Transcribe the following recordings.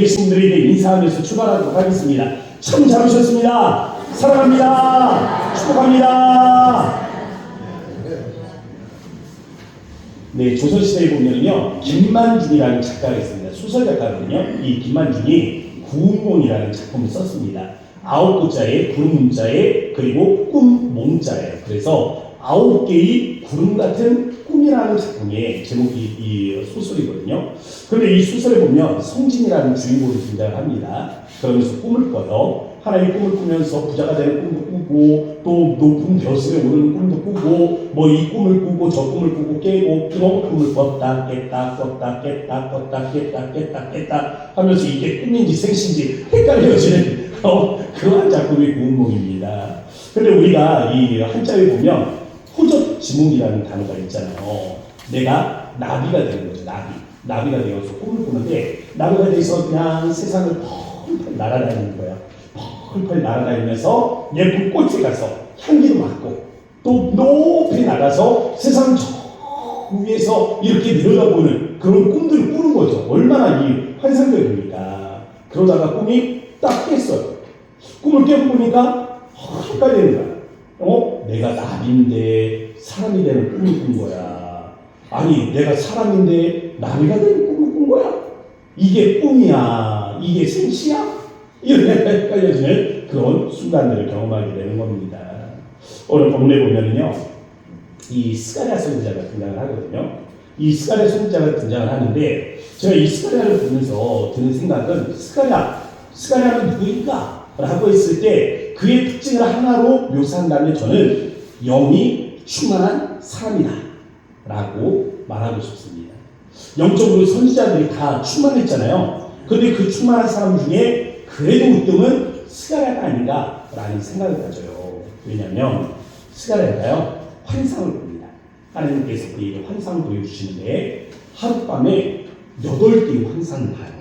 계신 분들에게 인사하면서 출발하도록 하겠습니다. 참 잘오셨습니다. 사랑합니다. 축복합니다. 네, 조선시대에 보면요, 김만중이라는 작가가 있습니다. 소설 작가거든요. 이 김만중이 구운몽이라는 작품을 썼습니다. 9글자에 구름 문자에 그리고 꿈 몽자예요. 그래서 9개의 구름 같은 꿈이라는 작품의 제목이 이 소설이거든요. 그런데 이 소설에 보면 성진이라는 주인공이 등장을 합니다. 그러면서 꿈을 꿔요. 하나의 꿈을 꾸면서 부자가 되는 꿈도 꾸고 또 높은 벼슬에 오르는 꿈도 꾸고 뭐 이 꿈을 꾸고 저 꿈을 꾸고 깨고 또 꿈을 꿨다 깼다 꿨다 깼다 꿨다 깼다 깼다 깼다 하면서 이게 꿈인지 생신지 헷갈려지는 그러한 작품이 구운몽입니다. 근데 우리가 이 한자에 보면 호젓지몽이라는 단어가 있잖아요. 내가 나비가 되는 거죠. 나비가 되어서 꿈을 꾸는데 나비가 돼서 그냥 세상을 펄펄 날아다니는 거야. 펄펄 날아다니면서 예쁜 꽃에 가서 향기도 맡고 또 높이 나가서 세상 저 위에서 이렇게 내려다보는 그런 꿈들을 꾸는 거죠. 얼마나 이 환상적입니까? 그러다가 꿈이 딱 깼어요. 꿈을 깨고 보니까 헷갈리는 거야. 내가 나비인데 사람이 되는 꿈을 꾼 거야. 아니 내가 사람인데 나비가 되는 꿈을 꾼 거야. 이게 꿈이야? 이게 생시야? 이렇게 헷갈려지는 그런 순간들을 경험하게 되는 겁니다. 오늘 본문에 보면은요, 이 스가랴 선지자가 등장을 하거든요. 이 스가랴 선지자가 등장을 하는데 제가 이 스가랴를 보면서 드는 생각은 스가랴는 누구인가? 라고 했을 때 그의 특징을 하나로 묘사한다면 저는 영이 충만한 사람이다 라고 말하고 싶습니다. 영적으로 선지자들이 다 충만했잖아요. 그런데 그 충만한 사람 중에 그래도 으뜸은 스가랴가 아닌가 라는 생각을 가져요. 왜냐하면 스가랴가요 환상을 봅니다. 하나님께서 그에게 환상을 보여주시는데 하룻밤에 8개의 환상을 봐요.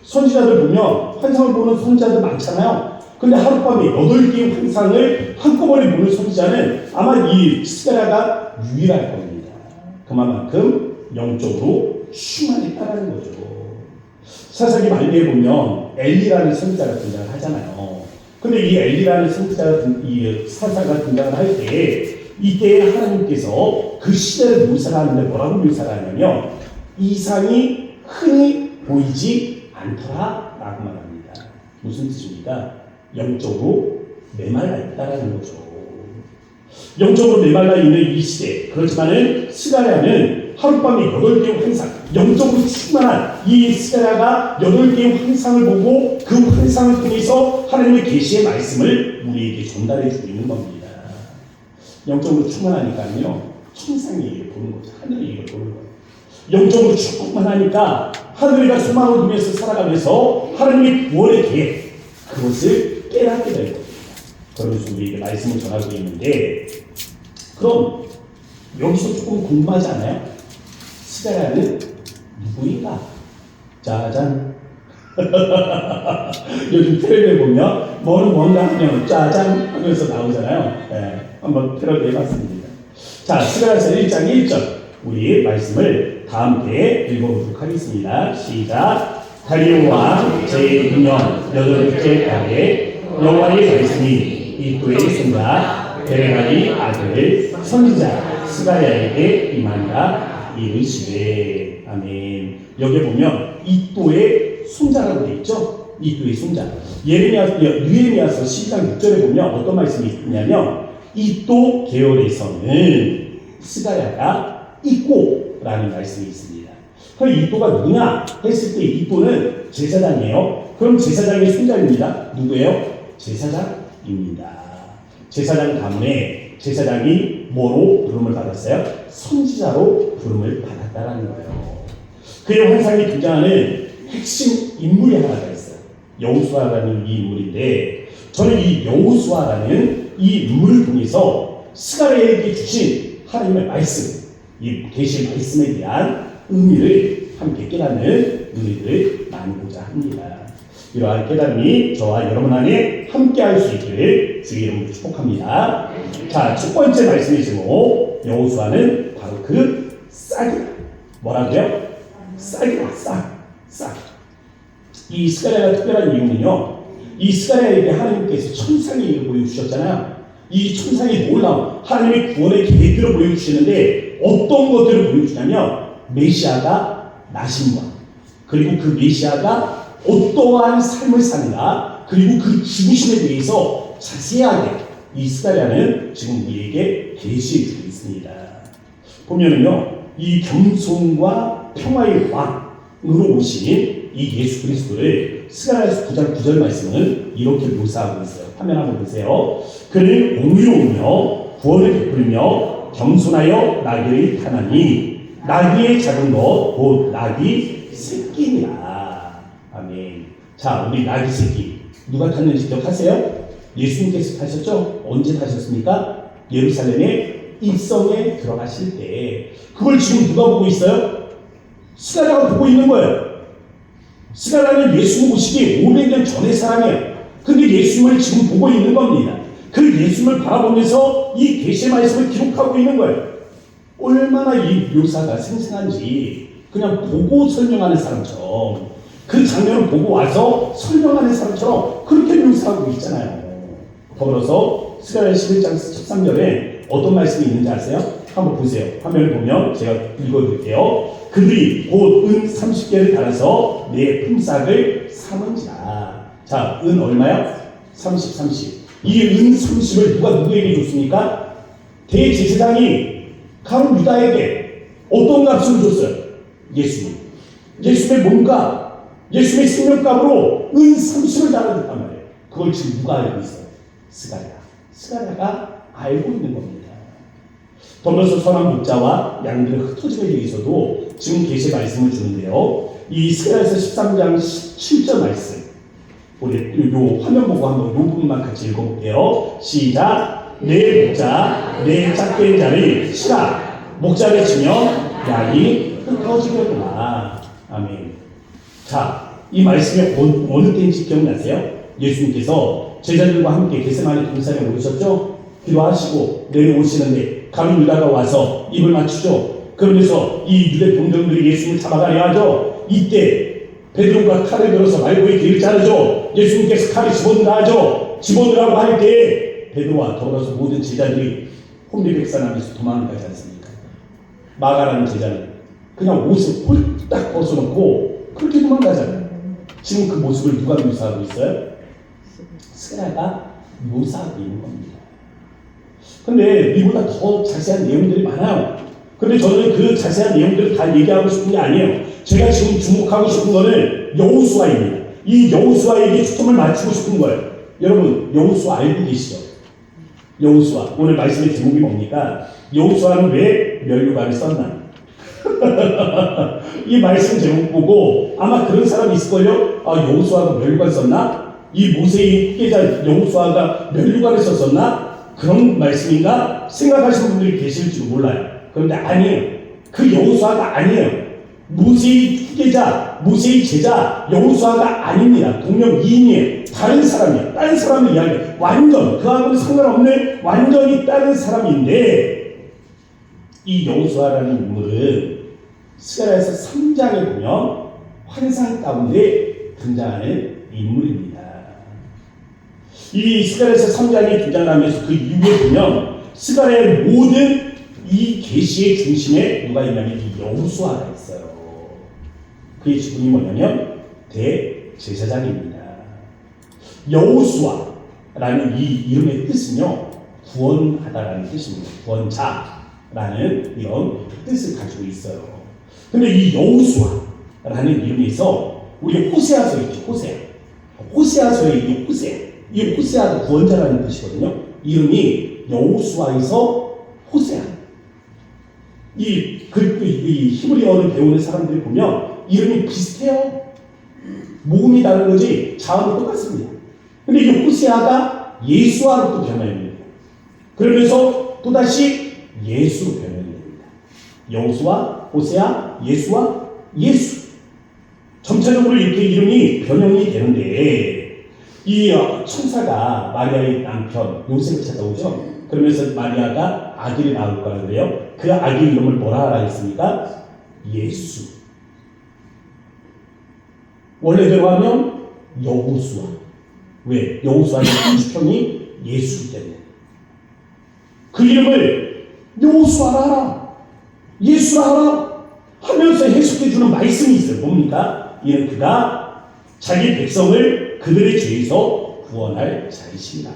선지자들 보면 환상을 보는 선지자들 많잖아요. 근데 하룻밤에 8개의 환상을 한꺼번에 보는 선지자는 아마 이 스가랴가 유일할 겁니다. 그만큼 영적으로 충만했다는 거죠. 사사기 말미에 보면 엘리라는 선지자가 등장을 하잖아요. 근데 이 엘리라는 이 사사가 등장을 할 때 이때 하나님께서 그 시대를 묘사를 하는데 뭐라고 묘사를 하냐면 이상이 흔히 보이지 않더라 라고 말합니다. 무슨 뜻입니까? 영적으로 메말라 있다라는 거죠. 영적으로 메말라 있는 이 시대. 그렇지만은 스가랴는 하룻밤에 8개의 환상, 영적으로 충만한 이 스가랴가 8개의 환상을 보고 그 환상을 통해서 하나님의 계시의 말씀을 우리에게 전달해 주고 있는 겁니다. 영적으로 충만하니까요, 천상이 보는 거죠. 하늘이 보는 거예요. 영적으로 충만하니까 하늘과 소망을 두면서 살아가면서 하나님의 구원의 계획, 그것을 깨닫게 될 겁니다. 그러면서 우리에게 말씀을 전하고 있는데, 그럼 여기서 조금 궁금하지 않아요? 스가랴는 누구인가? 짜잔. 요즘 텔레비에 보면 뭔가 하면 짜잔 하면서 나오잖아요. 네, 한번 패러디 해봤습니다. 자, 스가랴서 1장 1절 우리 말씀을 다 함께 읽어보도록 하겠습니다. 시작. 다리오 왕 제6년 8째 달에 여호와의 말씀이 이또의 손자 베레가리 아들 선지자 스가랴에게 임하니라 이르시되. 아멘. 여기 보면 이또의 손자라고 되어 있죠. 이또의 손자. 느헤미야서 12장 6절에 보면 어떤 말씀이 있냐면 이또 계열에서는 스가랴가 있고 라는 말씀이 있습니다. 그럼 이또가 누구냐 했을 때 이또는 제사장이에요. 그럼 제사장의 손자입니다. 누구예요? 제사장입니다. 제사장 가문에 제사장이 뭐로 부름을 받았어요? 선지자로 부름을 받았다라는 거예요. 그의 환상에 등장하는 핵심 인물이 하나가 있어요. 여호수아라는 이 인물인데 저는 이 여호수아라는 이 인물을 통해서 스가랴에게 주신 하나님의 말씀, 이 계시 말씀에 대한 의미를 함께 깨닫는 은혜를 나누고자 합니다. 이러한 깨달음이 저와 여러분 안에 함께 할 수 있기를 주의 이름으로 축복합니다. 자, 첫 번째 말씀의 제목, 여호수아는 바로 그 싹이다. 뭐라고요? 싹이다. 싹. 이 스가랴가 특별한 이유는요, 이 스가랴에게 하나님께서 천상의 일을 보여주셨잖아요. 이 천상의 놀라운 하나님의 구원의 계획들을 보여주시는데 어떤 것들을 보여주냐면 메시아가 나심과 그리고 그 메시아가 어떠한 삶을 사는가 그리고 그 죽으심에 대해서 자세하게 이 스가랴는 지금 우리에게 계시해 주고 있습니다. 보면은요, 이 겸손과 평화의 왕으로 오신 이 예수 그리스도를 스가랴에서 9장 9절 말씀은 이렇게 묘사하고 있어요. 화면 한번 보세요. 그는 공의로우며 구원을 베풀며 겸손하여 나귀를 타나니 나귀의 작은 것 곧 나귀 새끼니라. 아멘. 자, 우리 나귀 새끼 누가 탔는지 기억하세요? 예수님께서 타셨죠? 언제 타셨습니까? 예루살렘의 입성에 들어가실 때. 그걸 지금 누가 보고 있어요? 스가랴가 보고 있는 거예요. 스가랴는 예수님 오시기 500년 전의 사람이에요. 근데 예수님을 지금 보고 있는 겁니다. 그 예수님을 바라보면서 이 계시의 말씀을 기록하고 있는 거예요. 얼마나 이 묘사가 생생한지 그냥 보고 설명하는 사람처럼 그 장면을 보고 와서 설명하는 사람처럼 그렇게 묘사하고 있잖아요. 더불어서 스가랴 11장 13절에 어떤 말씀이 있는지 아세요? 한번 보세요. 화면을 보면 제가 읽어드릴게요. 그들이 곧 은 30개를 달아서 내 품삯을 삼은지라. 자, 은 얼마요? 30. 이 은 30을 누가 누구에게 줬습니까? 대제사장이 가룟 유다에게 어떤 값을 줬어요? 예수님. 예수님의 몸값, 예수님의 생명값으로 은 30을 달아줬단 말이에요. 그걸 지금 누가 알고 있어요? 스가랴가 알고 있는 겁니다. 더불어서 선한 목자와 양들의 흩어짐에 대해서도 지금 계시 말씀을 주는데요. 이 스가랴에서 13장 17절 말씀, 우리 요 화면 보고 한번 요 부분만 같이 읽어볼게요. 시작. 내 목자, 내 짝된 자를 치라. 목자를 치면 양이 흩어지려구나. 아멘. 자, 이 말씀이 어느 때인지 기억나세요? 예수님께서 제자들과 함께 겟세마네 동산에 오르셨죠? 기도하시고 내려오시는데 가룟 유다가 와서 입을 맞추죠. 그러면서 이 유대 병정들이 예수님을 잡아가려 하죠. 이때 베드로가 칼을 들어서 말고의 길을 자르죠. 예수님께서 칼을 집어넣으라 하죠. 집어넣으라고 할 때 베드로와 더불어서 모든 제자들이 혼비백산하면서 도망가지 않습니까? 마가라는 제자는 그냥 옷을 홀딱 벗어놓고 그렇게 도망가잖아요. 지금 그 모습을 누가 묘사하고 있어요? 스가랴가 묘사하고 있는 겁니다. 근데 이보다 더 자세한 내용들이 많아요. 근데 저는 그 자세한 내용들을 다 얘기하고 싶은 게 아니에요. 제가 지금 주목하고 싶은 거는 여호수아입니다. 이 여호수아에게 초점을 맞추고 싶은 거예요. 여러분, 여호수아 알고 계시죠? 여호수아. 오늘 말씀의 제목이 뭡니까? 여호수아는 왜 면류관을 썼나? 이 말씀 제목 보고 아마 그런 사람이 있을걸요? 아, 여호수아가 면류관 썼나? 이 모세의 후계자 여호수아가 면류관을 썼었나? 그런 말씀인가? 생각하시는 분들이 계실지도 몰라요. 그런데 아니에요. 그 여호수아가 아니에요. 모세의 후계자, 모세의 제자 여호수아가 아닙니다. 동명이인이에요. 다른 사람이에요. 다른 사람의 이야기. 완전 그하고는 상관없는 완전히 다른 사람인데 이 여호수아라는 인물은 스가랴에서 3장에 보면 환상 가운데 등장하는 인물입니다. 이 스가랴에서 3장이 등장하면서 그 이후에 보면 스가랴의 모든 이 계시의 중심에 누가 있냐면 이 여호수아가 있어요. 그의 직분이 뭐냐면 대제사장입니다. 여호수아라는 이 이름의 뜻은요, 구원하다라는 뜻입니다. 구원자라는 이런 뜻을 가지고 있어요. 근데 이 여호수아라는 이름에서 우리 호세아서 있죠. 호세아서의 이 호세, 이 호세아도 구원자라는 뜻이거든요. 이름이 여호수아에서 호세아. 이 히브리어를 배우는 사람들이 보면 이름이 비슷해요. 모음이 다른 거지 자음은 똑같습니다. 근데 이 호세아가 예수아로 또 변화해 됩니다. 그러면서 또다시 예수로 변화해 됩니다. 여호수아, 호세아, 예수아, 예수. 점차적으로 이렇게 이름이 변형이 되는데 이 천사가 마리아의 남편 요셉을 찾아오죠. 그러면서 마리아가 아기를 낳을 거라 그래요. 그 아기 이름을 뭐라 하라 했습니까? 예수. 원래대로 하면 여호수아. 왜? 여호수아의 편이 예수이기 때문에. 그 이름을 여호수아라 하라, 예수라 하라 하면서 해석해주는 말씀이 있어요. 뭡니까? 이는 그가 자기 백성을 그들의 죄에서 구원할 자이십니다.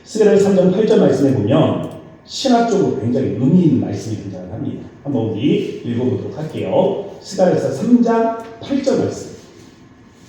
스가랴 3장 8절 말씀에 보면 신학적으로 굉장히 의미 있는 말씀이 등장을 합니다. 한번 우리 읽어보도록 할게요. 스가랴서 3장 8절 말씀.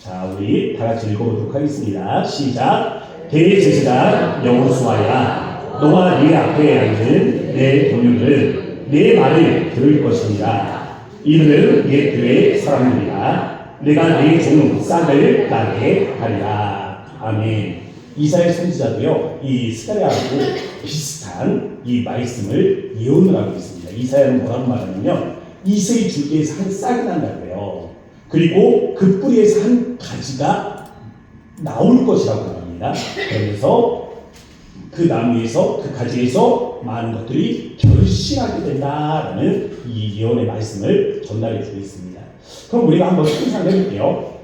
자, 우리 다 같이 읽어보도록 하겠습니다. 시작. 대제사장 여호수아야, 너와 네 앞에 앉은 내 동료들은 내 말을 들을 것입니다. 이들은 내 교회 사람들이라. 내가 내 종 싹을 나게 하리라. 아멘. 이사야 선지자도요, 이 스가랴하고 비슷한 이 말씀을 예언을 하고 있습니다. 이사야는 뭐라고 말하냐면 이새의 줄기에서 한 싹이 난다고 해요. 그리고 그 뿌리에서 한 가지가 나올 것이라고 말합니다. 그러면서 그 나무에서, 그 가지에서 많은 것들이 결실하게 된다라는 이 예언의 말씀을 전달해 주고 있습니다. 그럼 우리가 한번 상상을 해볼게요.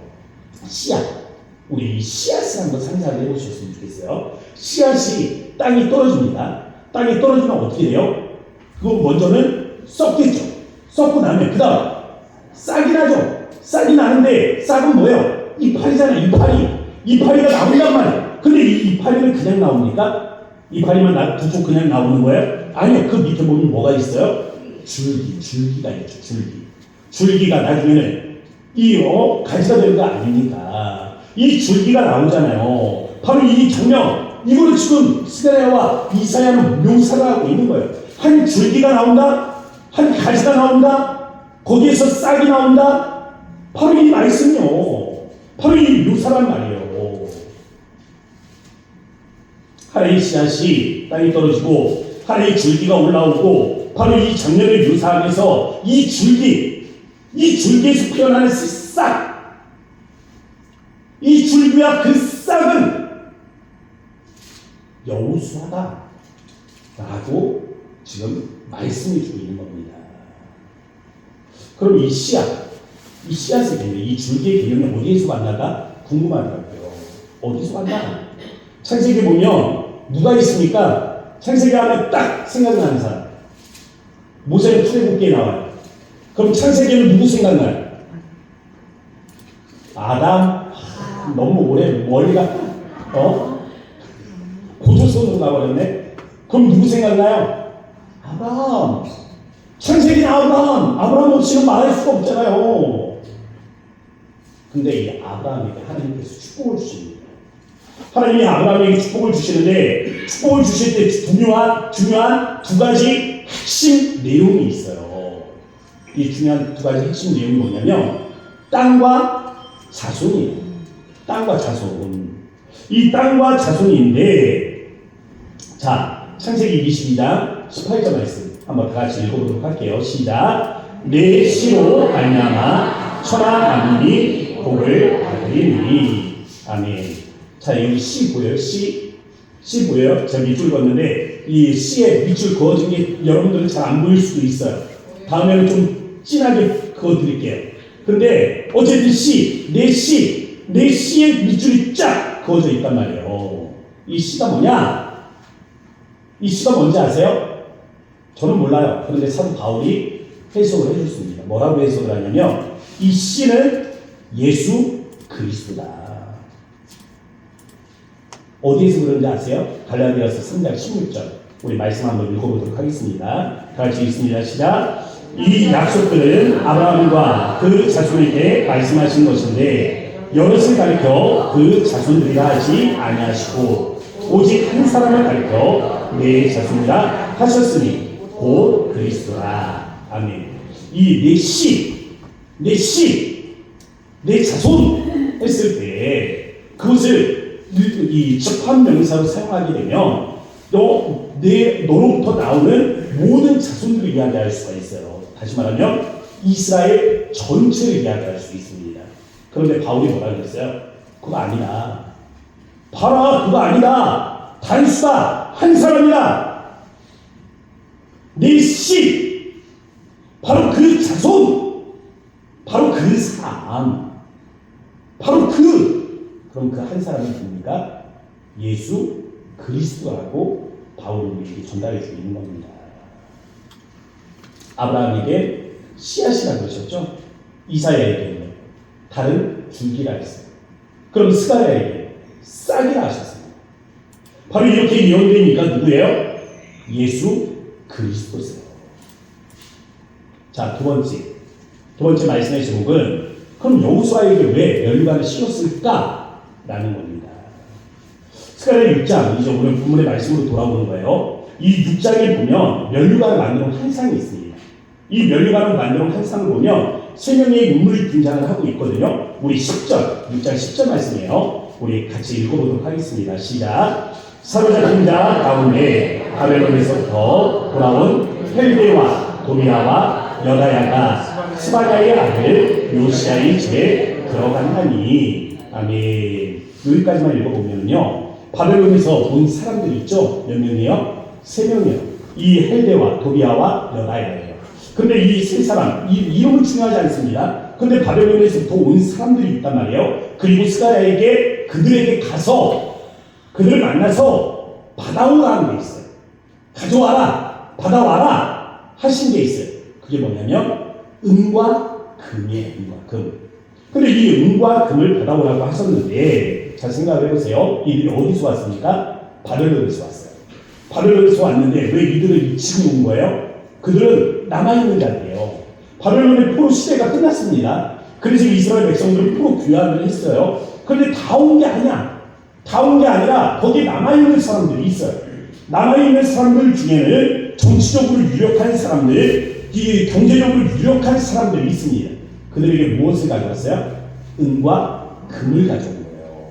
씨앗. 우리 씨앗을 한번 상상을 해보셨으면 좋겠어요. 씨앗이 땅에 떨어집니다. 땅에 떨어지면 어떻게 돼요? 그거 먼저는 썩겠죠. 썩고 나면 그 다음 싹이 나죠. 싹이 나는데 싹은 뭐예요? 이파리잖아요. 이파리가 나온단 말이에요. 근데 이 이파리는 그냥 나옵니까? 이파리만 두쪽 그냥 나오는 거예요? 아니요. 그 밑에 보면 뭐가 있어요? 줄기가 있죠. 줄기가 나중에는 가지가 되는 거 아닙니까? 이 줄기가 나오잖아요. 바로 이 장면, 이거를 지금 스가랴와 이사야는 묘사를 하고 있는 거예요. 한 줄기가 나온다, 한 가지가 나온다, 거기에서 싹이 나온다. 바로 이 말씀이요. 바로 이 묘사란 말이에요. 하나의 씨앗이 땅에 떨어지고 하나의 줄기가 올라오고, 바로 이 장면을 묘사하면서 이 줄기에서 피어나는 싹, 이 줄기와 그 싹은 여호수아다 라고 지금 말씀해 주고 있는 겁니다. 그럼 이 씨앗의 개념, 이 줄기의 개념이 어디에서 만나가 궁금하더라고요. 어디서 만나? 창세기 보면 누가 있습니까? 창세기 하면 딱 생각나는 사람. 모세는 출애굽기에 나와요. 그럼 창세기는 누구 생각나요? 아담. 너무 오래 머리가 고조선으로 가버렸네. 그럼 누구 생각나요? 아브라함. 창세기는 아브라함 없이는 말할 수가 없잖아요. 근데 이 아브라함에게 하나님께서 축복을 주십니다. 하나님이 아브라함에게 축복을 주시는데, 축복을 주실 때 중요한 두 가지 핵심 내용이 있어요. 이 중요한 두 가지 핵심 내용이 뭐냐면 땅과 자손이에요. 땅과 자손. 이 땅과 자손인데, 자, 창세기 22장 18절 말씀 한번 다 같이 읽어보도록 할게요. 시작. 내 씨로 말미암아 천하 만민이 복을 받으리니. 아멘. 자, 여기 씨 보여요? 씨 보여요? 제가 밑줄 그었는데 이 씨에 밑줄 그어진 게 여러분들은 잘 안 보일 수도 있어요. 다음에는 좀 진하게 그어드릴게요. 근데 어쨌든 내 씨의 밑줄이 쫙 그어져 있단 말이에요. 이 씨가 뭐냐? 이 씨가 뭔지 아세요? 저는 몰라요. 그런데 사도 바울이 해석을 해줬습니다. 뭐라고 해석을 하냐면 이 씨는 예수 그리스도다. 어디에서 그런지 아세요? 갈라디아서 3장 16절. 우리 말씀 한번 읽어보도록 하겠습니다. 다 같이 읽습니다. 시작. 이 약속들은 아브라함과 그 자손에게 말씀하신 것인데 여럿을 가리켜 그 자손들이라 하지 아니하시고 오직 한 사람을 가리켜 내 자손이라 하셨으니 곧 그리스도라. 아멘. 이 내 자손 했을 때 그것을 이 접합명사로 사용하게 되면 너로부터 나오는 모든 자손들을 이야기할 수가 있어요. 다시 말하면 이스라엘 전체를 이야기할 수 있습니다. 그런데 바울이 뭐라고 했어요? 그거 아니다. 봐라, 그거 아니다. 단수다. 한 사람이다. 내 씨, 바로 그 자손, 바로 그 사람, 바로 그럼 그 한 사람이 누굽니까? 예수 그리스도라고 바울이 우리에게 전달해 주고 있는 겁니다. 아브라함에게 씨앗이라고 그러셨죠? 이사야에게는 다른 줄기라 했어요. 그럼 스가랴에게 싹이라 하셨습니다. 바로 이렇게 예언된 이가 누구예요? 예수 그리스도세요. 자, 두 번째 말씀의 제목은 그럼 여호수아에게 왜 면류관을 씌웠을까? 라는 겁니다. 스가랴 6장, 이제 오늘 본문의 말씀으로 돌아오는 거예요. 이 6장에 보면 면류관을 만들어 놓은 한 상이 있습니다. 이 면류관을 만들어 놓은 한 상을 보면 세 명의 인물이 등장을 하고 있거든요. 우리 10절, 6장 10절 말씀이에요. 우리 같이 읽어보도록 하겠습니다. 시작. 사로잡힌 자 가운데 바벨론에서부터 돌아온 헬베와 도비아와 여다야가 스바냐의 아들 요시야의 집에 들어간다니. 아멘. 여기까지만 읽어보면요, 바벨론에서 온 사람들이 있죠. 몇 명이요? 3명이요. 이 헬베와 도비아와 여다야예요. 근데 이 세 사람, 이 이름은 중요하지 않습니다. 근데 바벨론에서부터 온 사람들이 있단 말이에요. 그리고 스가랴에게 그들에게 가서 그들을 만나서 받아오라는 게 있어요. 가져와라, 받아와라 하신 게 있어요. 그게 뭐냐면 은과 금이에요. 은과 금. 근데 이 은과 금을 받아오라고 하셨는데, 잘 생각해 보세요. 이들이 어디서 왔습니까? 바벨론에서 왔어요. 바벨론에서 왔는데 왜 이들을 지금 온 거예요? 그들은 남아있는 자들이에요. 바벨론의 포로 시대가 끝났습니다. 그래서 이스라엘 백성들은 포로 귀환을 했어요. 그런데 다 온 게 아니야. 다 온 게 아니라 거기에 남아있는 사람들이 있어요. 남아있는 사람들 중에는 정치적으로 유력한 사람들, 이 경제적으로 유력한 사람들이 있습니다. 그들에게 무엇을 가져왔어요? 은과 금을 가져온 거예요.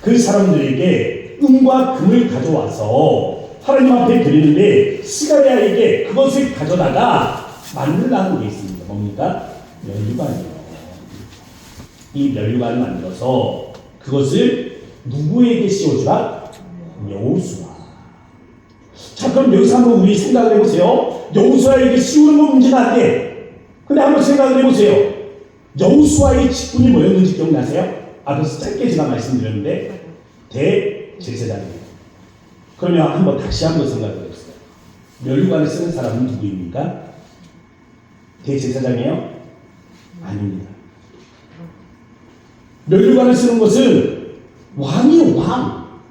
그 사람들에게 은과 금을 가져와서 하나님 앞에 드리는데 스가랴에게 그것을 가져다가 만들라는 게 있습니다. 뭡니까? 면류관이요. 이 면류관을 만들어서 그것을 누구에게 씌워주라? 여호수아. 자, 그럼 여기서 한번 우리 생각을 해보세요. 여호수아에게 씌우는 건 문제가 안 돼. 근데 한번 생각을 해보세요. 여호수아의 직분이 뭐였는지 기억나세요? 앞에서 짧게 제가 말씀드렸는데 대제사장입니다. 그러면 다시 한번 생각해 봅시다. 면류관을 쓰는 사람은 누구입니까? 대제사장이에요? 아닙니다. 면류관을 쓰는 것은 왕이요, 왕.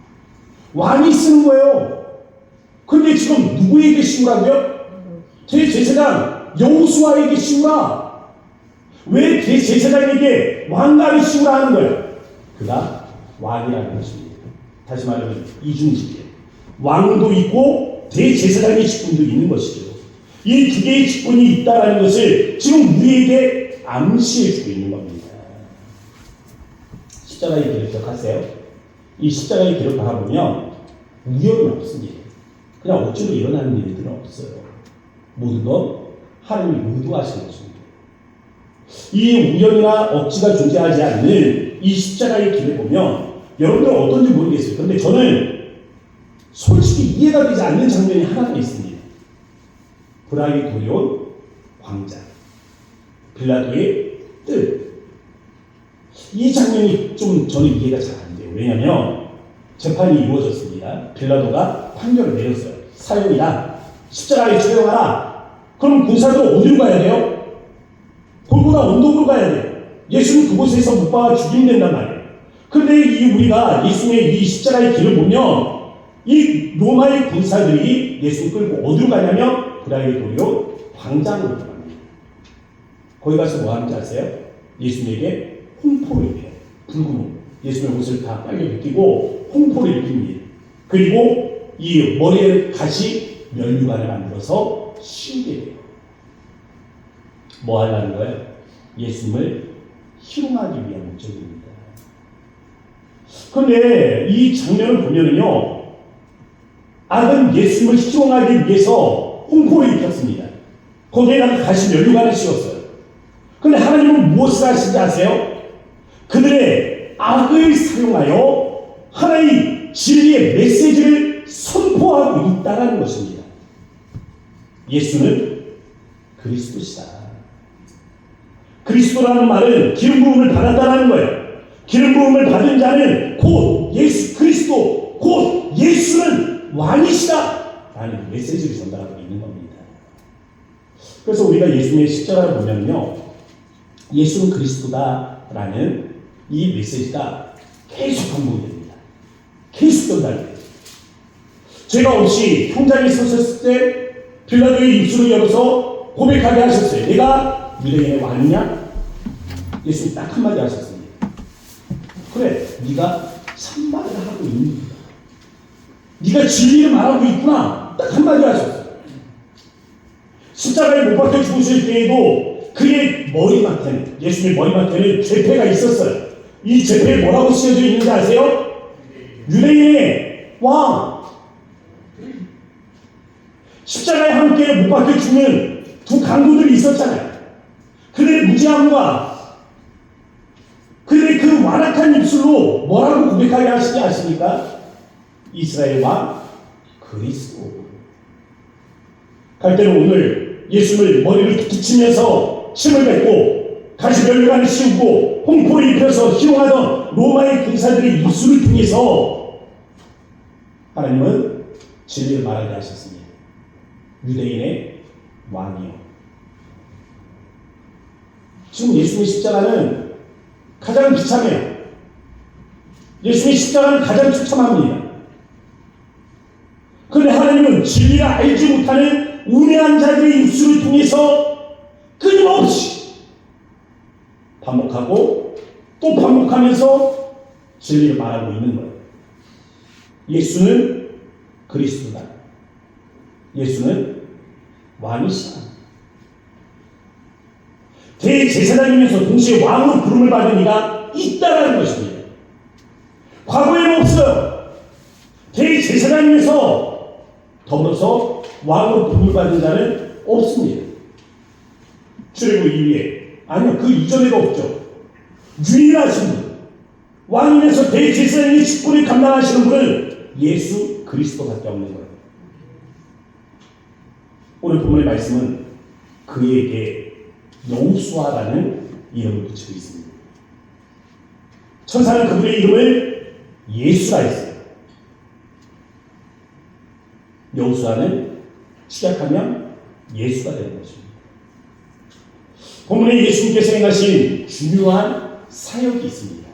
왕이 쓰는 거예요. 근데 지금 누구에게 씌우라고요? 대제사장 여호수아에게 씌우라. 왜 대제사장에게 왕관을 씌우라 하는 거예요? 그가 왕이라는 것입니다. 다시 말하면 이중직이에요. 왕도 있고 대제사장의 직분도 있는 것이죠. 이 두 개의 직분이 있다는 것을 지금 우리에게 암시해 주고 있는 겁니다. 십자가의 길을 기억하세요? 이 십자가의 길을 바라보면 우연은 없습니다. 그냥 억지로 일어나는 일들은 없어요. 모든 건 하나님이 의도하시는 것입니다. 이 우연이나 억지가 존재하지 않는 이 십자가의 길을 보면 여러분들 어떤지 모르겠어요. 그런데 저는 솔직히 이해가 되지 않는 장면이 하나가 있습니다. 브라이 도리온 광장, 빌라도의 뜰. 이 장면이 좀 저는 이해가 잘 안 돼요. 왜냐하면 재판이 이루어졌습니다. 빌라도가 판결을 내렸어요. 사형이다. 십자가에 처형하라. 그럼 군사들은 어디로 가야 돼요? 골고다 언덕으로 가야 돼요. 예수는 그곳에서 못 박아 죽이면 된단 말이에요. 그런데 우리가 예수의 이 십자가의 길을 보면 이 로마의 군사들이 예수를 끌고 어디로 가냐면 브라이 도리온 광장으로 갑니다. 거기 가서 뭐 하는지 아세요? 예수님에게 홍포를 입혀요. 붉은 옷. 예수님의 옷을 다 빨려 입히고 홍포를 입힙니다. 그리고 이 머리에 같이 면류관을 만들어서 씌우게 돼요. 뭐 하려는 거예요? 예수님을 희롱하기 위한 목적입니다. 그런데 이 장면을 보면은요, 악은 예수님을 희롱하기 위해서 홍포를 입혔습니다. 거기에다가 다시 면류관을 씌웠어요. 그런데 하나님은 무엇을 하시는지 아세요? 그들의 악을 사용하여 하나의 진리의 메시지를 선포하고 있다는 것입니다. 예수는 그리스도시다. 그리스도라는 말은 기름 부음을 받았다라는 거예요. 기름 부음을 받은 자는 곧 예수 그리스도, 곧 예수는 왕이시다 라는 메시지를 전달하고 있는 겁니다. 그래서 우리가 예수님의 십자가를 보면요, 예수는 그리스도다 라는 이 메시지가 계속 반복이 됩니다. 계속 전달돼요. 죄가 없이 형장에 섰을 때 빌라도의 입술을 열어서 고백하게 하셨어요. 내가 유대인의 왕이냐? 예수님 딱 한마디 하셨습니다. 그래, 네가 참말을 하고 있는 거다. 네가 진리를 말하고 있구나. 딱 한마디 하셨어요. 십자가에 못 박혀 죽으실 때에도 그의 머리맡에는, 예수님의 머리맡에는 죄패가 있었어요. 이 죄패에 뭐라고 쓰여져 있는지 아세요? 유대인의 왕. 십자가에 함께 못 박혀 죽는 두 강도들이 있었잖아요. 그들의 무지함과 그들의 그 완악한 입술로 뭐라고 고백하게 하시지 아십니까? 이스라엘 왕 그리스도. 갈대로 오늘 예수님을 머리를 툭툭 치면서 침을 뱉고 가시 면류관을 씌우고 홍포를 입혀서 희롱하던 로마의 군사들의 입술을 통해서 하나님은 진리를 말하게 하셨습니다. 유대인의 왕이요. 지금 예수님의 십자가는 가장 비참해요. 예수님의 십자가는 가장 처참합니다. 그런데 하나님은 진리를 알지 못하는 우매한 자들의 입술을 통해서 끊임없이 반복하고 또 반복하면서 진리를 말하고 있는 거예요. 예수는 그리스도다. 예수는 왕이시다. 대제사장이면서 동시에 왕으로 부름을 받은 이가 있다라는 것입니다. 과거에는 없어요. 대제사장이면서 더불어서 왕으로 부름을 받은 자는 없습니다. 출애굽 이후에, 아니요, 그 이전에도 없죠. 유일하신 분, 왕이면서 대제사장의 직분을 감당하시는 분은 예수 그리스도밖에 없는 거예요. 오늘 본문의 말씀은 그에게 여호수아라는 이름을 붙이고 있습니다. 천사는 그분의 이름을 예수라 했어요. 여호수아는 축약하면 예수가 되는 것입니다. 본문에 예수님께서 행하신 중요한 사역이 있습니다.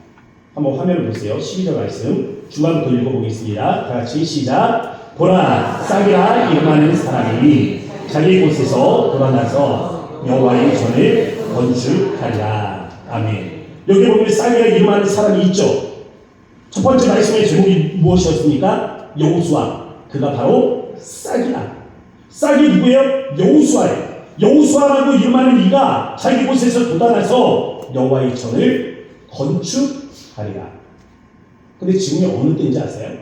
한번 화면을 보세요. 12절 말씀 중간부터 읽어보겠습니다. 다 같이 시작. 보라, 싹이라 이름하는 사람이 자기 곳에서 돌아나서 여호와의 전을 건축하리라. 아멘. 여기 보면 싹이라 이름하는 사람이 있죠. 첫 번째 말씀의 제목이 무엇이었습니까? 여호수아. 그가 바로 싹이라. 싹이 누구예요? 여호수아예요. 여호수아라고 이름하는 이가 자기 곳에서 돋아나서 여호와의 전을 건축하리라. 근데 지금이 어느 때인지 아세요?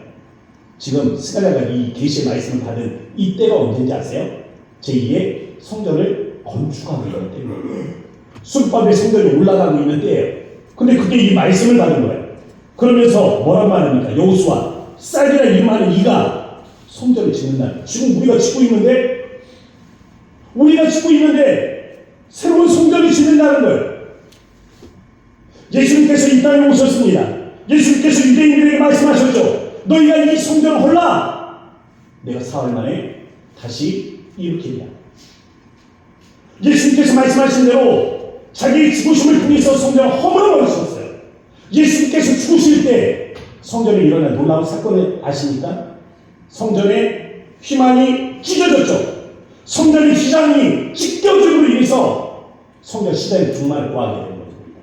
지금 스가랴가 이 계시의 말씀을 받은 이 때가 언제인지 아세요? 제2의 성전을 건축하고 있는 때입니다. 숫밥의 성전이 올라가고 있는 때예요. 근데 그게 이 말씀을 받은 거예요. 그러면서 뭐란 말입니까? 여호수아, 쌀이라 이름하는 이가 성전을 짓는 날. 지금 우리가 짓고 있는데 새로운 성전을 짓는다는 거예요. 예수님께서 이 땅에 오셨습니다. 예수님께서 유대인들에게 말씀하셨죠. 너희가 이 성전을 헐라. 내가 사흘 만에 다시 일으키리라. 예수님께서 말씀하신 대로 자기의 죽으심을 통해서 성전을 허물어 버리셨어요. 예수님께서 죽으실 때 성전에 일어난 놀라운 사건을 아십니까? 성전의 휘망이 찢어졌죠. 성전의 휘장이 찢겨짐으로 인해서 성전 시대의 종말을 구하게 된 것입니다.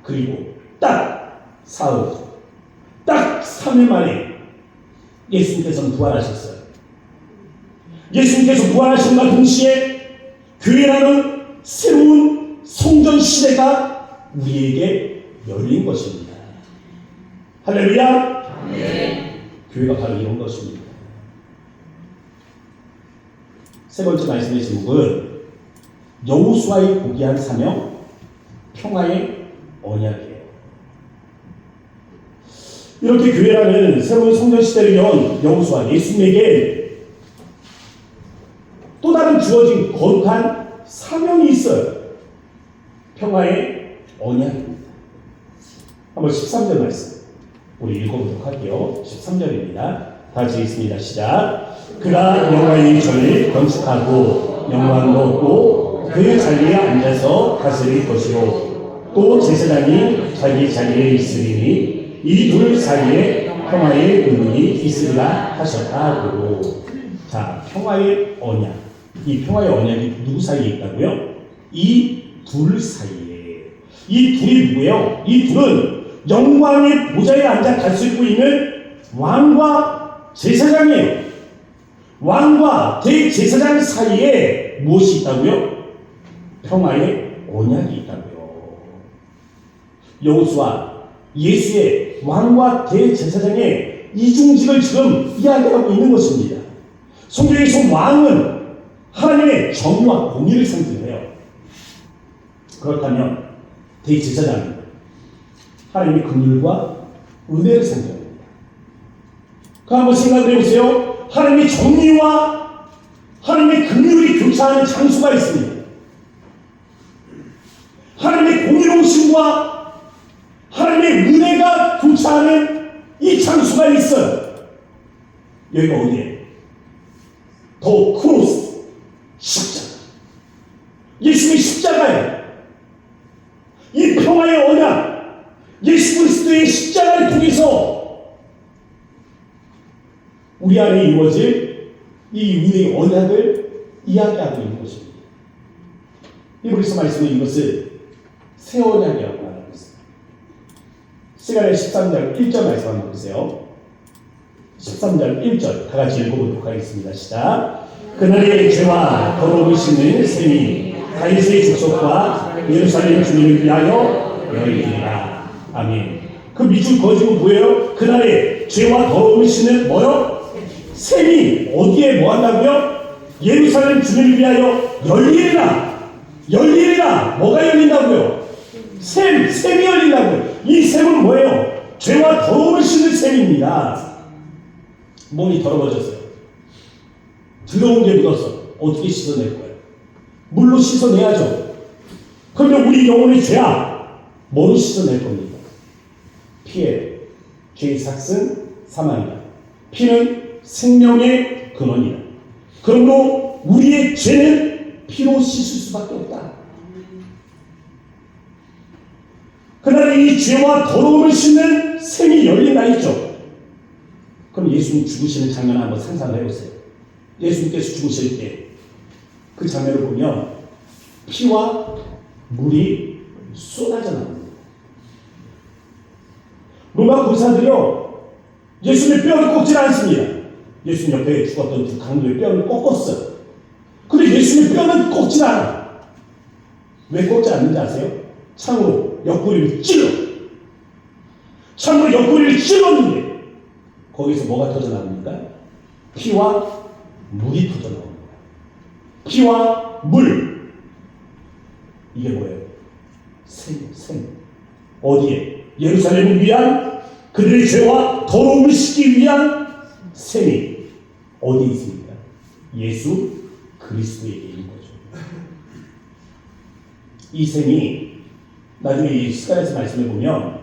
그리고 딱 사흘, 딱 3일 만에 예수님께서는 부활하셨어요. 예수님께서 부활하심과 동시에 교회라는 새로운 성전 시대가 우리에게 열린 것입니다. 할렐루야! 네. 교회가 바로 이런 것입니다. 세 번째 말씀의 제목은 여호수아의 고귀한 사명, 평화의 언약이에요. 이렇게 교회라는 새로운 성전 시대를 연 여호수아, 예수님에게 또 다른 주어진 거룩한 사명이 있어요. 평화의 언약입니다. 한번 13절 말씀 우리 읽어보도록 할게요. 13절입니다. 다 같이 읽습니다. 시작. 그가 여호와의 전을 건축하고 영광도 얻고 그 자리에 앉아서 다스릴 것이요 또 제사장이 자기 자리에 있으리니 이 둘 사이에 평화의 의문이 있으리라 하셨다 하고. 자, 평화의 언약. 이 평화의 언약이 누구 사이에 있다고요? 이 둘 사이에. 이 둘이 누구예요? 이 둘은 영광의 보좌에 앉아 다스리고 있는 왕과 제사장이에요. 왕과 대제사장 사이에 무엇이 있다고요? 평화의 언약이 있다고요. 여호수아 예수의 왕과 대제사장의 이중직을 지금 이야기하고 있는 것입니다. 성경에서 왕은 하나님의 정의와 공의를 상징해요. 그렇다면 대제사장은 하나님의 긍휼과 은혜를 상징합니다. 그 한번 생각을 해보세요. 하나님의 정의와 하나님의 긍휼이 교차하는 장소가 있습니다. 하나님의 공의로우심과 하나님의 은혜가 교차하는 이 장소가 있어요. 여기가 어디예요? 더 크로스, 십자가. 예수님의 십자가예요. 이 평화의 언약, 예수 그리스도의 십자가를 통해서 우리 안에 이루어질 이 은혜의 언약을 이야기하고 있는 것입니다. 히브리서 말씀은 이것을 새 언약이라고 말하고 있습니다. 시간에 13절 1절 말씀 한번 보세요. 13절 1절 다 같이 읽어보도록 하겠습니다. 시작. 그날의 죄와 더러움을 씻는 셈이 다윗의 족속과 예루살렘 주님을 위하여 열리리라. 아멘. 그 밑줄 그어지고 뭐예요? 그날의 죄와 더러움을 씻는 뭐요? 셈이 어디에 뭐 한다고요? 예루살렘 주님을 위하여 열리리라. 열리리라. 뭐가 열린다고요? 셈이 열린다고요. 이 셈은 뭐예요? 죄와 더러움을 씻는 셈입니다. 몸이 더러워졌어요. 더러운 게 묻었어. 어떻게 씻어낼 거예요? 물로 씻어내야죠. 그러면 우리 영혼의 죄야 뭐로 씻어낼 겁니까? 피에 죄의 삭슨 사망이다. 피는 생명의 근원이다. 그러므로 우리의 죄는 피로 씻을 수밖에 없다. 그날 이 죄와 더러움을 씻는 셈이 열린다 했죠. 그럼 예수님 죽으시는 장면 한번 상상을 해보세요. 예수님께서 죽으실 때 그 장면을 보면 피와 물이 쏟아져 나옵니다. 로마 군사들이요 예수님의 뼈를 꺾지 않습니다. 예수님 옆에 죽었던 두 강도의 뼈를 꺾었어요. 근데 예수님의 뼈는 꺾지 않아. 왜 꺾지 않는지 아세요? 창으로 옆구리를 찔러. 창으로 옆구리를 찔렀는데 거기서 뭐가 터져 나옵니까? 피와 물이 터져 나옵니다. 피와 물. 이게 뭐예요? 셈. 어디에? 예루살렘을 위한 그들의 죄와 더러움을 씻기 위한 셈이 어디에 있습니까? 예수 그리스도에게 있는 거죠. 이 셈이 나중에 이 스가랴서 말씀을 보면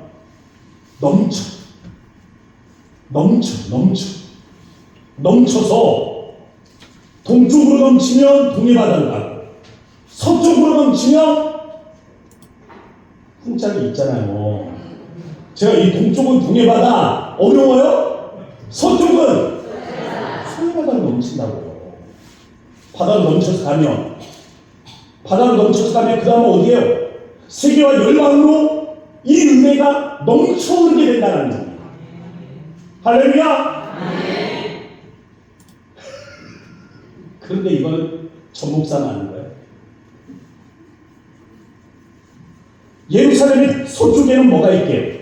넘쳐서 동쪽으로 넘치면 동해 바다로 가고 서쪽으로 넘치면 풍짝이 있잖아요. 제가 이 동쪽은 동해 바다 어려워요? 서쪽은 서해 바다로 넘친다고요. 바다로 넘쳐서 가면 그 다음은 어디예요? 세계와 열방으로 이 은혜가 넘쳐흐르게 된다는 겁니다. 할렐루야! 그런데 이거는 전 목사는 아는 거예요. 예루살렘의 서쪽에는 뭐가 있게요?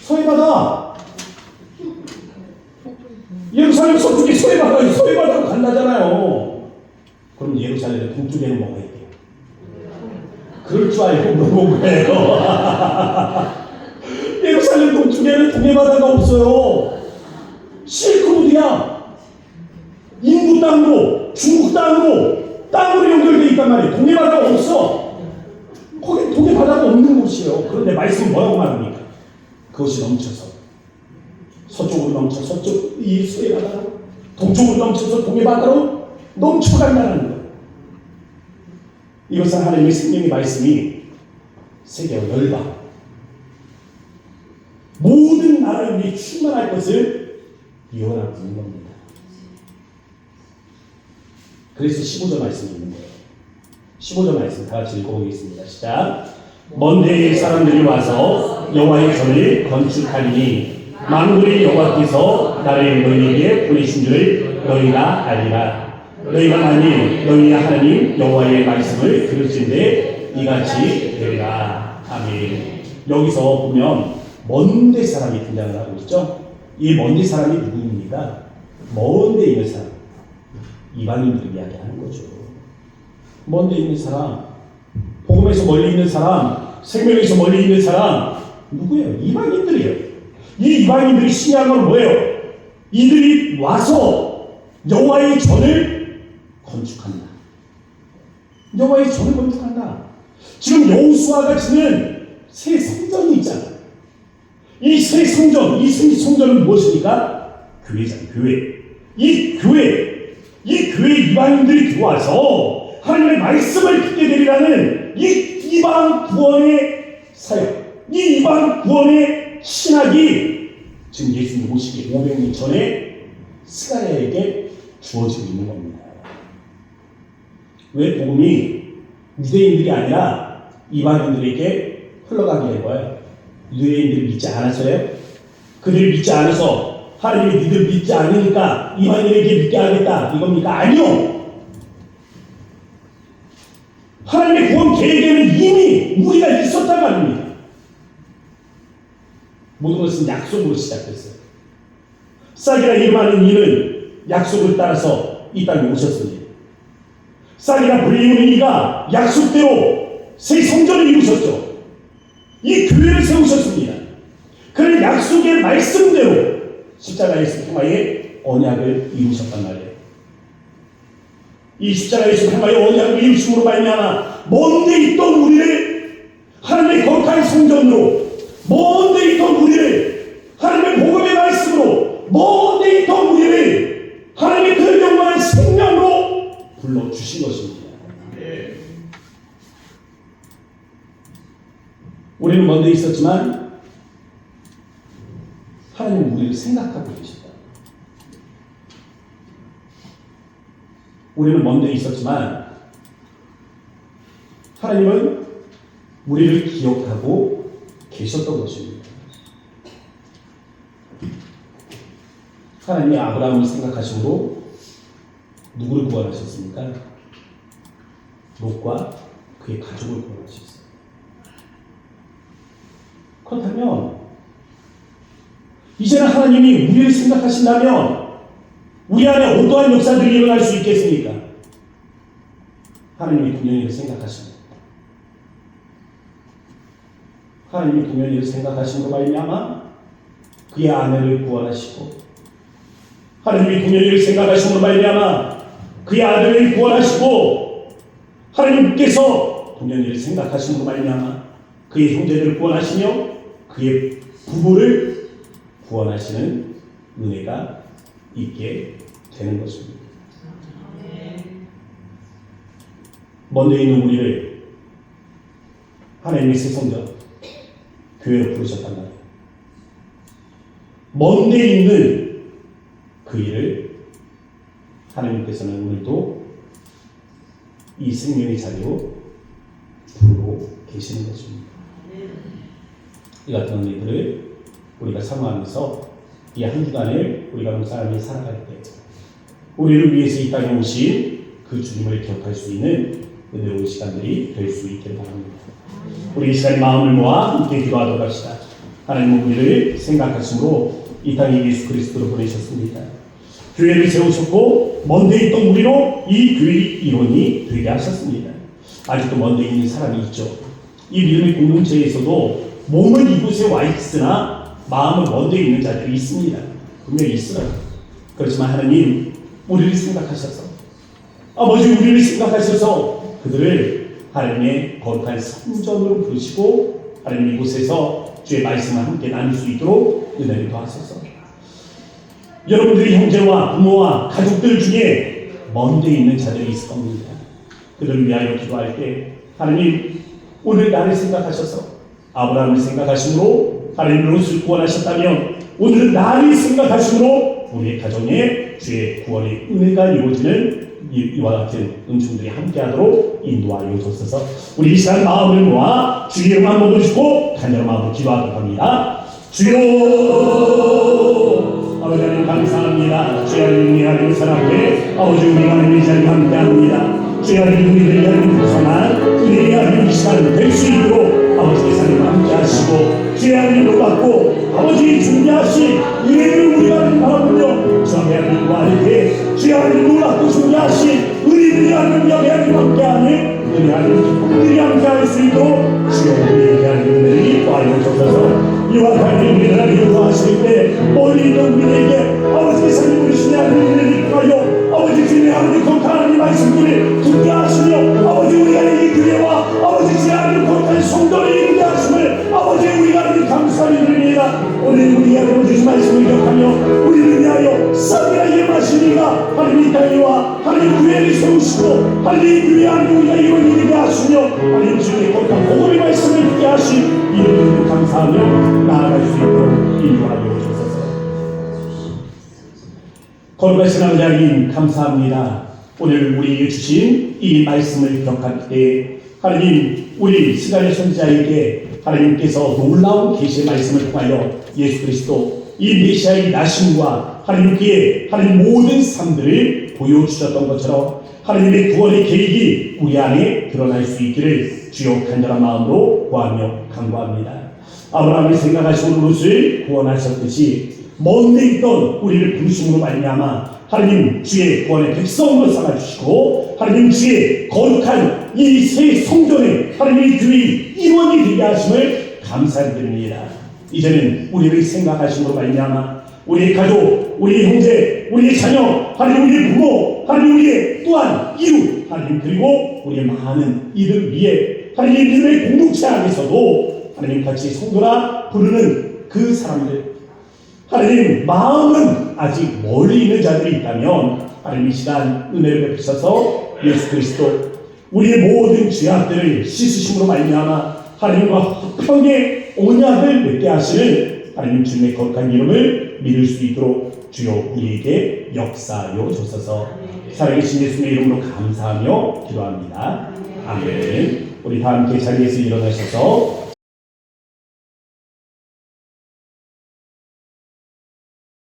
서해바다. 예루살렘 서쪽에 서해바다로 간다잖아요. 그럼 예루살렘의 동쪽에는 뭐가 있게요? 그럴 줄 알고 물어본 거예요. 예루살렘 동쪽에는 동해바다가 없어요. 실크로드야. 인도 땅으로, 중국 땅으로 연결되어 있단 말이에요. 동해바다가 없어. 바다가 없는 곳이에요. 그런데 말씀은 뭐라고 말합니까? 그것이 넘쳐서 서쪽으로 넘쳐 서쪽 이 수의 바다로, 동쪽으로 넘쳐서 동해 바다로 넘쳐간다는 것. 이것은 하나님의 생명의 말씀이 세계와 열방 모든 나라를 위해 충만할 것을 예언하고 있는 겁니다. 그래서 15절 말씀이 있는 거예요. 15절 말씀 다 같이 읽어보겠습니다. 시작. 먼 데의 사람들이 와서 여호와의 전을 건축하리니 만군의 여호와께서 나를 너희에게 보내신 줄을 너희가 알리라. 너희가 만일 너희의 하나님 여호와의 말씀을 들을진대 이같이 되리라. 아멘. 여기서 보면 먼 데 사람이 등장을 하고 있죠. 이 먼 데 사람이 누구입니까? 먼 데 있는 사람, 이방인들을 이야기하는 거죠. 먼 데 있는 사람, 복음에서 멀리 있는 사람, 생명에서 멀리 있는 사람 누구예요? 이방인들이에요. 이 이방인들이 신뢰한 건 뭐예요? 이들이 와서 여호와의 전을 건축한다. 여호와의 전을 건축한다. 지금 여호수아가 지는 새 성전이 있잖아요. 이 새 성전, 이 새 성전은 무엇입니까? 교회잖아요. 교회. 이 교회 이방인들이 들어와서 하나님의 말씀을 듣게 되리라는 이 이방 구원의 사역, 이 이방 구원의 신학이 지금 예수님 오시기 500년 전에 스가랴에게 주어지고 있는 겁니다. 왜 복음이 유대인들이 아니라 이방인들에게 흘러가게 된 거예요? 유대인들이 믿지 않아서요? 그들이 믿지 않아서 하나님이 니들 믿지 않으니까 이방인에게 믿게 하겠다 이겁니까? 아니요. 하나님의 구원 계획에는 이미 우리가 있었단 말입니다. 모든 것은 약속으로 시작됐어요. 싹이라 이름하는 이는 약속을 따라서 이 땅에 오셨습니다. 싹이라 불리우는 이가 약속대로 새 성전을 이루셨죠. 이 교회를 세우셨습니다. 그런 약속의 말씀대로 십자가에서 통하여 언약을 이루셨단 말이에요. 이 십자가에서 통하여 언약을 이루심으로 말미암아 먼 데 있던 우리를 하나님의 거룩한 성전으로, 먼 데 있던 우리를 하나님의 복음의 말씀으로, 먼 데 있던 우리를 하나님의 그 영광의 생명으로 불러주신 것입니다. 우리는 먼 데 있었지만 하나님은 우리를 생각하고 계시다. 우리는 먼 데 있었지만 하나님은 우리를 기억하고 계셨던 것입니다. 하나님이 아브라함을 생각하심으로 누구를 구원하셨습니까? 롯과 그의 가족을 구원하셨어요. 그렇다면 이제는 하나님이 우리를 생각하신다면 우리 안에 어떠한 역사들이 일어날 수 있겠습니까? 하나님이 동현이를 생각하십니다. 하나님이 동현이를 생각하심으로 말미암아 그의 아내를 구원하시고, 하나님이 동현이를 생각하심으로 말미암아 그의 아들을 구원하시고, 하나님께서 동현이를 생각하심으로 말미암아 그의 형제들을 구원하시며 그의 부부를 구원하시는 은혜가 있게 되는 것입니다. 먼데 있는 우리를 하나님의 새 성전 교회로 부르셨단 말이에요. 먼데 있는 그 일을 하나님께서는 오늘도 이 생명의 자리로 부르고 계시는 것입니다. 이 같은 은혜들을 우리가 사모하면서 이 한 주간을 우리가 묵상하며 살아갈 때 우리를 위해서 이 땅에 오신 그 주님을 기억할 수 있는 은혜로운 시간들이 될 수 있기를 바랍니다. 우리 이 시간에 마음을 모아 함께 기도하도록 합시다. 하나님은 우리를 생각하심으로 이 땅에 예수 그리스도를 보내셨습니다. 교회를 세우셨고 먼데 있던 우리로 이 교회의 일원이 되게 하셨습니다. 아직도 먼데 있는 사람이 있죠. 이 믿음의 공동체에서도 몸은 이곳에 와 있으나 마음은 먼데 있는 자들이 있습니다. 분명히 있어요. 그렇지만 하나님 우리를 생각하셔서, 아버지 우리를 생각하셔서 그들을 하나님의 거룩한 성전으로 부르시고 하나님 이곳에서 주의 말씀을 함께 나눌 수 있도록 은혜를 더하소서. 여러분들이 형제와 부모와 가족들 중에 먼데 있는 자들이 있을 겁니다. 그들을 위하여 기도할 때 하나님 오늘 나를 생각하셔서 아브라함을 생각하심으로 하나님 롯을 구원하셨다면 오늘은 나를 생각하심으로 우리 가정에 주의 구원의 은혜가 이루어지는 이와 같은 은총들이 함께하도록 인도하여 주옵소서. 우리 이 시간 마음을 모아 주의 이름 한번 부르시고 간절한 마음으로 기도하도록 합니다. 주여 아버지 하나님 감사합니다. 주의 하나님 우리 하나님 사랑해 아버지 우리 하나님 이 자리에 함께합니다. 주의 하나님 우리를 하나님 부선한 우리의 하나님 이 시간 될 수 있도록 아버지의 하나님 함께하시고 주의 하나님을 받고 아버지 준비하신 은혜를 우리가 바라보며 주 앞에 하나님 구하는데 주의 하나님을 받고 준비하신 우리들이 하나님 옆에 하나님 함께하는 우리 하나님 우리들이 함께할 수 있도록 주의 우리에게 하나님 은혜를 구하여 주셔서 이와 같이 우리를 하나님 구하실 때 멀리 있는 우리에게 아버지의 하나님 우리신의 하나님 은혜를 구하여 아버지 주의 하나님 거룩한 하나님 말씀들을 듣게 하시며 아버지 우리가 이 교회와 아버지 주의 하나님 거룩한 성도를 이루게 하심을 아버지 우리가 하나님 감사를 드립니다. 오늘 우리 하나님 주신 말씀을 기억하며 우리를 위하여 썩이라 예마시니가 하나님 이 땅에와 하나님 교회를 세우시고 하나님 교회 하나님 우리가 이런 일을 하시며 하나님 주의 거룩한 복음의 말씀을 듣게 하신 이름으로 감사하며 나아갈 수 있도록 인도하여 주옵소서. 거룩하신 아버지 하나님 감사합니다. 오늘 우리에게 주신 이 말씀을 기억할 때 하나님 우리 스가랴 선지자에게 하나님께서 놀라운 계시의 말씀을 통하여 예수 그리스도 이 메시아의 나심과 하나님 그의 하나님 모든 삶들을 보여주셨던 것처럼 하나님의 구원의 계획이 우리 안에 드러날 수 있기를 주여 간절한 마음으로 구하며 간구합니다. 아브라함을 생각하시고 롯을 구원하셨듯이 먼데 있던 우리를 부르심으로 말미암아 하나님 주의 구원의 백성으로 삼아주시고 하나님 주의 거룩한 이 새 성전에 하나님의 교회의 일원이 되게 하심을 감사드립니다. 이제는 우리를 생각하심으로 말미암아 우리의 가족, 우리의 형제, 우리의 자녀, 하나님 우리의 부모, 하나님 우리의 또한 이웃, 하나님 그리고 우리의 많은 이들 위에 하나님 믿음의 공동체 안에서도 하나님 같이 성도라 부르는 그 사람들 하나님 마음은 아직 멀리 있는 자들이 있다면 하나님 이 시간 은혜를 베푸셔서 예수 그리스도 우리의 모든 죄악들을 씻으심으로 말미암아 하나님과 화평의 언약을 맺게 하시는 하나님 주님의 거룩한 이름을 믿을 수 있도록 주여 우리에게 역사하여 주소서. 살아계신 예수님의 이름으로 감사하며 기도합니다. 아멘. 우리 다 함께 자리에서 일어나셔서